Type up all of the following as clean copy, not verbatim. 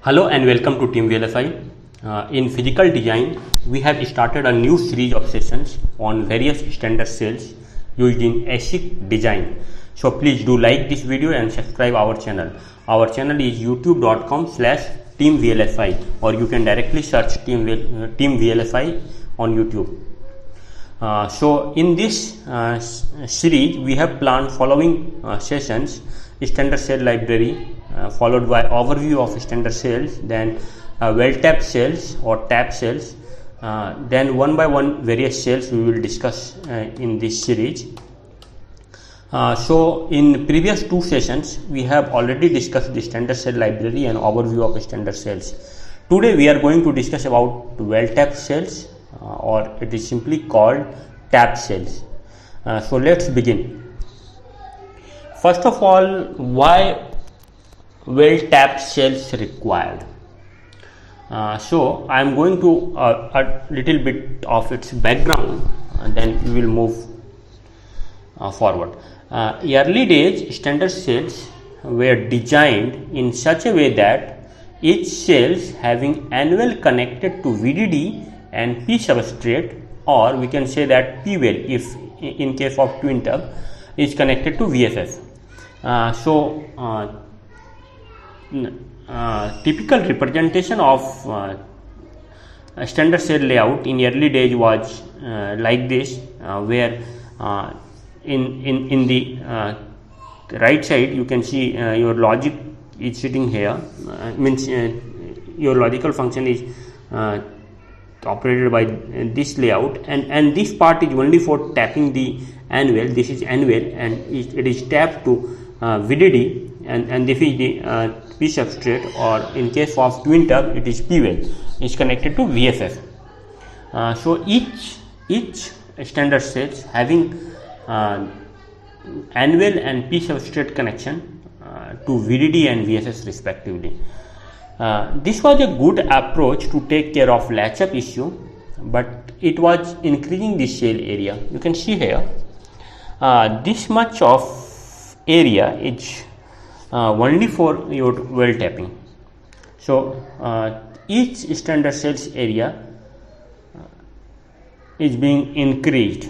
Hello and welcome to Team VLSI. In physical design, we have started a new series of sessions on various standard cells used in ASIC Design. So please do like this video and subscribe our channel. Our channel is youtube.com/teamvlsi, or you can directly search Team VLSI on YouTube. So in this series, we have planned following sessions: standard cell library, followed by overview of standard cells, then well-tapped cells or tap cells, then one by one various cells we will discuss in this series. So in previous two sessions we have already discussed the standard cell library and overview of standard cells. Today we are going to discuss about well-tapped cells, or it is simply called tap cells. So let's begin. First of all, why well-tapped cells required? So I am going to a little bit of its background, and then we will move forward. Early days standard cells were designed in such a way that each cells having annual connected to VDD and P substrate, or we can say that P well if in case of twin tub is connected to VFF. Typical representation of a standard cell layout in early days was like this, where in the right side you can see your logic is sitting here, means your logical function is operated by this layout, and this part is only for tapping the annual. This is annual and it is tapped to VDD, and this is the P substrate, or in case of twin tub it is P well, is connected to VFF. So each standard cells having annual and P substrate connection to VDD and VFS respectively. This was a good approach to take care of latch up issue, but it was increasing the cell area. You can see here this much of area is only for your well tapping. So each standard cells area is being increased.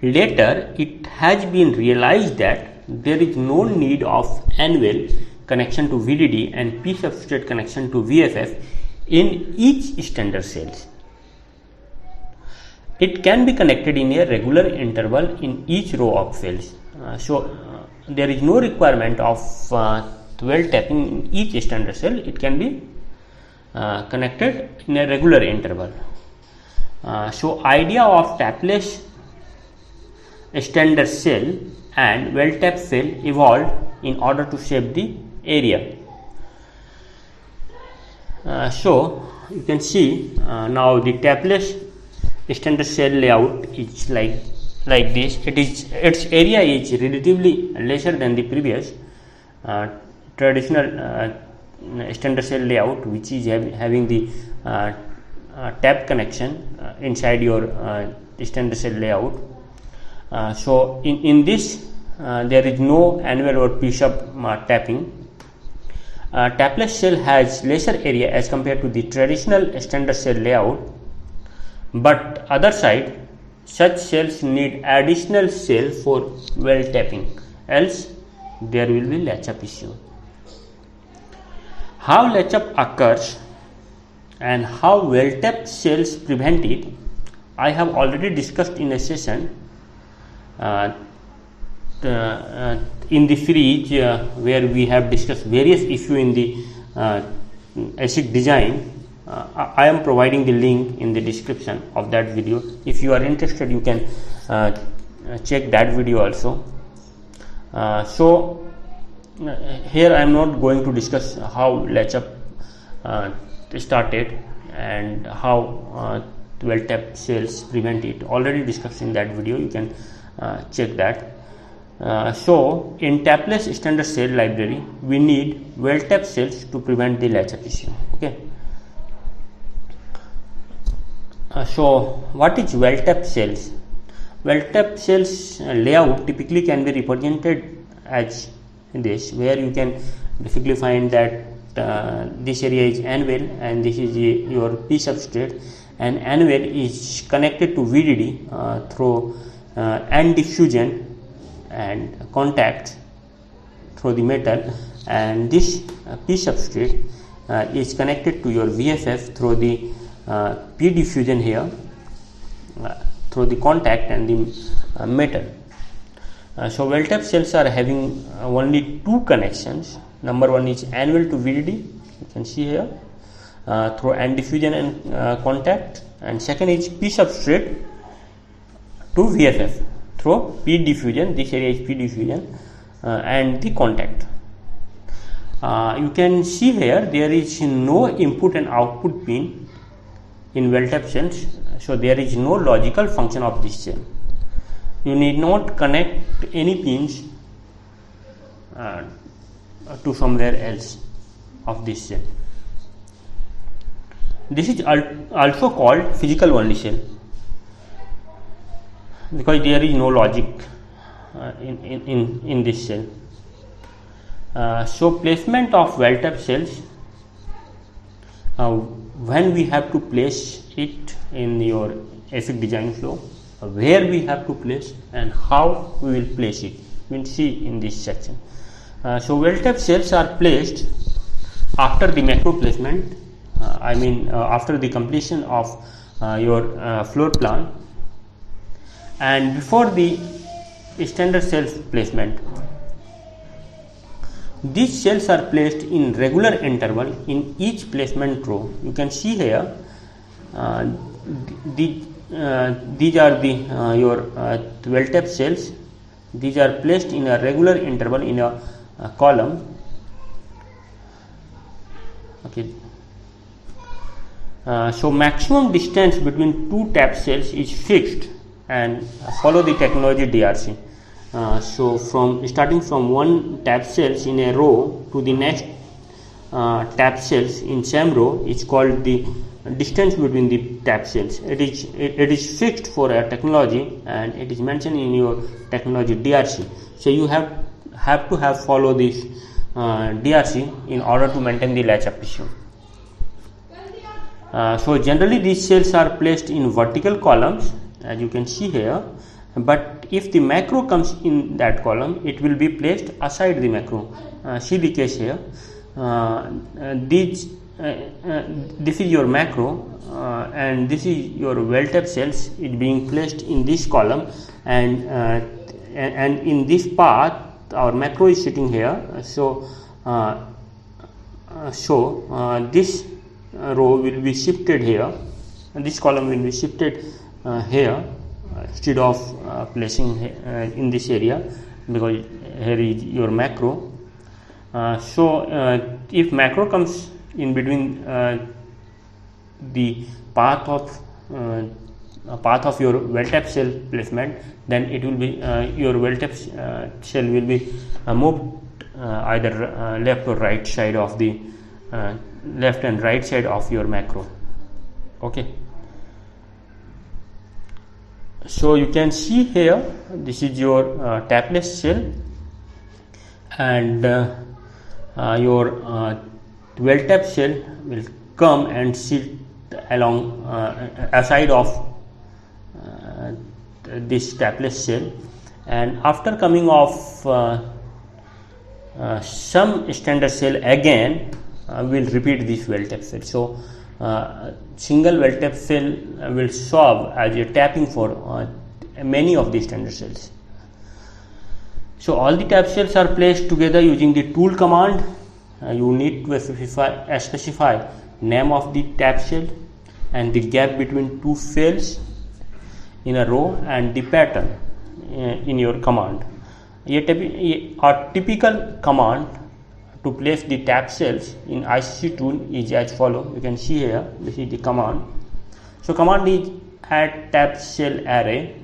Later it has been realized that there is no need of annual connection to VDD and P substrate connection to VFF in each standard cells. It can be connected in a regular interval in each row of cells. There is no requirement of well tapping in each standard cell. It can be connected in a regular interval. So idea of tapless standard cell and well tapped cell evolved in order to save the area. So you can see now the tapless standard cell layout is like this. Its area is relatively lesser than the previous traditional standard cell layout, which is having the tap connection inside your standard cell layout. So in this there is no annual or P sub tapping. Tapless cell has lesser area as compared to the traditional standard cell layout, but other side such cells need additional cell for well tapping, else there will be latch up issue. How latch up occurs and how well tapped cells prevent it, I have already discussed in a session in the series where we have discussed various issues in the ASIC Design. I am providing the link in the description of that video. If you are interested, you can check that video also. Here I am not going to discuss how latch up started and how well tapped cells prevent it. Already discussed in that video. You can check that. So in tapless standard cell library we need well tapped cells to prevent the latch up issue. Okay. So what is well tapped cells? Well tapped cells layout typically can be represented as this, where you can Basically find that this area is anvil and this is your P substrate, and anvil is connected to VDD through N diffusion and contact through the metal, and this P substrate is connected to your VFF through the P diffusion here through the contact and the metal. So well tapped cells are having only two connections. Number one is anvil to VDD, you can see here through N diffusion and contact, and second is P substrate to VFF through P diffusion. This area is P diffusion and the contact. You can see here there is no input and output pin in well tapped cells, so there is no logical function of this cell. You need not connect any pins to somewhere else of this cell. This is also called physical only cell because there is no logic in this cell. So placement of well tapped cells, when we have to place it in your ASIC design flow, where we have to place and how we will place it, we will see in this section. So well tapped cells are placed after the macro placement, after the completion of your floor plan and before the standard cell placement. These cells are placed in regular interval in each placement row. You can see here these are the your well tapped cells. These are placed in a regular interval in a column. Okay. So maximum distance between two tapped cells is fixed and follow the technology DRC. So starting from one tapped cells in a row to the next tapped cells in same row is called the distance between the tapped cells. It is fixed for a technology and it is mentioned in your technology DRC. So you have to follow this DRC in order to maintain the latch aptitude. So generally these cells are placed in vertical columns, as you can see here, but if the macro comes in that column, it will be placed aside the macro. See the case here. This is your macro and this is your well tapped cells. It being placed in this column, and in this path our macro is sitting here. So this row will be shifted here, and this column will be shifted here instead of placing in this area, because here is your macro. If macro comes in between the path of your well tapped cell placement, then it will be your well tapped cell will be moved either left or right side of the left and right side of your macro. Okay. So you can see here, this is your tapless cell, and your well tapped cell will come and sit along aside of this tapless cell, and after coming off some standard cell again will repeat this well tapped cell. So single well tapped cell will serve as a tapping for many of the standard cells. So all the tapped cells are placed together using the tool command. You need to specify name of the tapped cell and the gap between two cells in a row and the pattern in your command. A typical command to place the tapped cells in ICC tool is as follow. You can see here, this is the command. So command is add tapped cell array,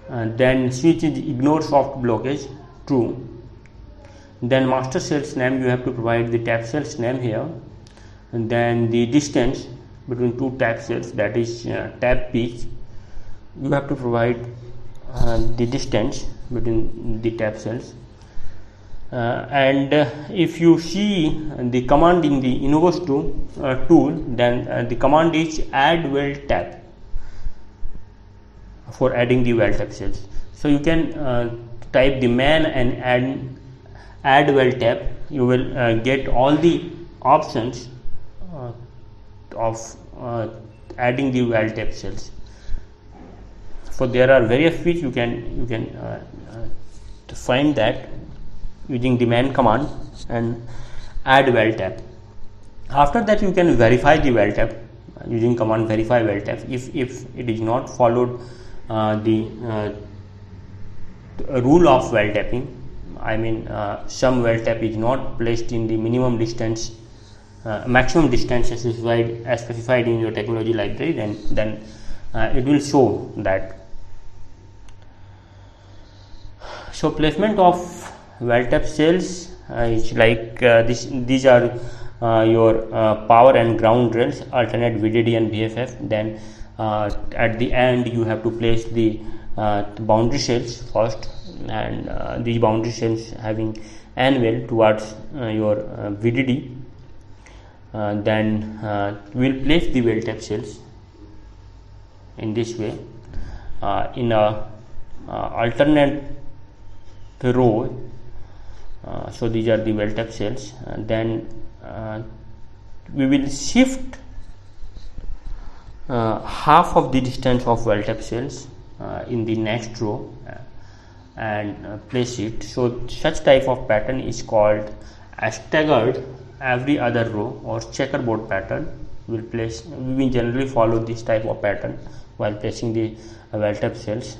then switch is ignore soft blockage, true. Then master cells name, you have to provide the tapped cells name here, and then the distance between two tapped cells, that is tap pitch. You have to provide the distance between the tapped cells. and if you see the command in the Innovos tool, then the command is add weld tab for adding the weld tab cells. So you can type the man and add weld tab. You will get all the options of adding the weld tab cells. So there are various ways you can find that using the man command and add weld tab. After that, you can verify the weld tab using command verify weld tab. If it is not followed the rule of weld tapping, I mean some weld tab is not placed in the minimum distance, maximum distance specified in your technology library, then it will show that. So placement of weld tab cells is like this. These are your power and ground rails, alternate VDD and VFF. Then at the end you have to place the boundary cells first, and these boundary cells having anvil towards your VDD. Then we will place the weld tab cells in this way in a alternate row. So these are the weld tab cells, and then we will shift half of the distance of weld tab cells in the next row and place it. So such type of pattern is called a staggered every other row or checkerboard pattern. We will generally follow this type of pattern while placing the weld tab cells,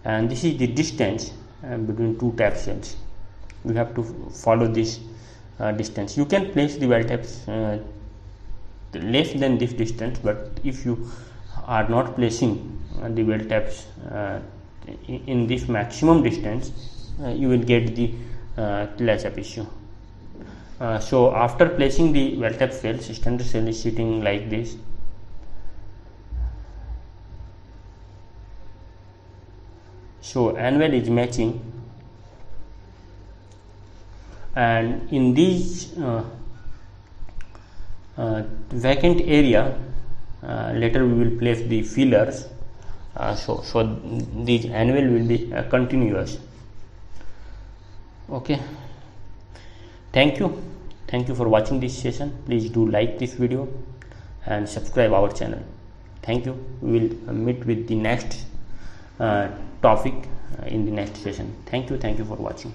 and this is the distance between two tab cells. We have to follow this distance. You can place the weld tabs less than this distance, but if you are not placing the weld tabs in this maximum distance, you will get the latch up issue. So after placing the weld tab cells, standard cell is sitting like this. So anvil is matching, and in these vacant area later we will place the fillers. So these anvil will be continuous. Okay, thank you for watching this session. Please do like this video and subscribe our channel. Thank you. We will meet with the next topic in the next session. Thank you for watching.